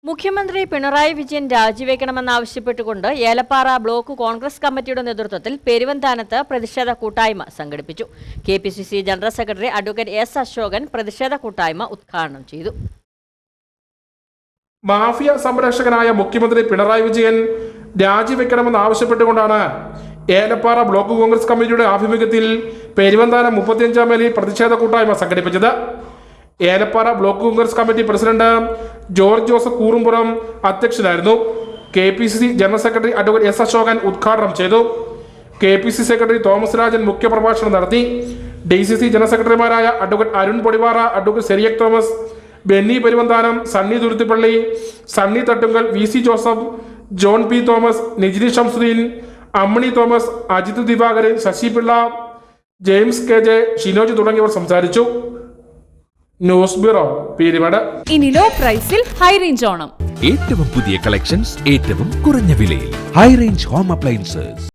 മുഖ്യമന്ത്രി പിണറായി വിജയൻ രാജിവെക്കണമെന്നാവശ്യപ്പെട്ടുകൊണ്ട് ഏലപ്പാറ ബ്ലോക്ക് കോൺഗ്രസ് കമ്മിറ്റിയുടെ നേതൃത്വത്തിൽ പെരുവന്താനത്ത് പ്രതിഷേധ കൂട്ടായ്മ സംഘടിപ്പിച്ചു. KPCC general secretary advocate S Ashokan പ്രതിഷേധ കൂട്ടായ്മ ഉദ്ഘാടനം ചെയ്തു. മാഫിയ സംരക്ഷകനായ മുഖ്യമന്ത്രി പിണറായി വിജയൻ രാജിവെക്കണമെന്നാവശ്യപ്പെട്ടുകൊണ്ടാണ് ഏലപ്പാറ ബ്ലോക്ക് കോൺഗ്രസ് കമ്മിറ്റിയുടെ ആഭിമുഖ്യത്തിൽ പെരുവന്താനം 35-ാം വേലി പ്രതിഷേധ കൂട്ടായ്മ സംഘടിപ്പിച്ചത്. Elappara block Congress committee president George Joseph Koorumpuram അധ്യക്ഷനായിരുന്നു. KPCC general secretary advocate S Ashokan ഉദ്ഘാടനം ചെയ്തു. കെപിസിസി സെക്രട്ടറി തോമസ് രാജൻ മുഖ്യപ്രഭാഷണം നടത്തി. ഡിസിസി ജനറൽ സെക്രട്ടറിമാരായ advocate Arun Podivara, advocate സെരിയക് Thomas, Benny Peruvanthanam, Sunny Thuruthippally, Sunny Thattunkal, VC Joseph, John P Thomas, Nijini Shamsuddin, Ammani Thomas, Ajith Divakaran, Sasi Pillai, James KJ, Shinoj തുടങ്ങിയവർ സംസാരിച്ചു. News bureau, Peermade. ഇനി low പ്രൈസിൽ ഹൈ റേഞ്ച് ഓണം. ഏറ്റവും പുതിയ കളക്ഷൻസ് ഏറ്റവും കുറഞ്ഞ വിലയിൽ. High range home appliances.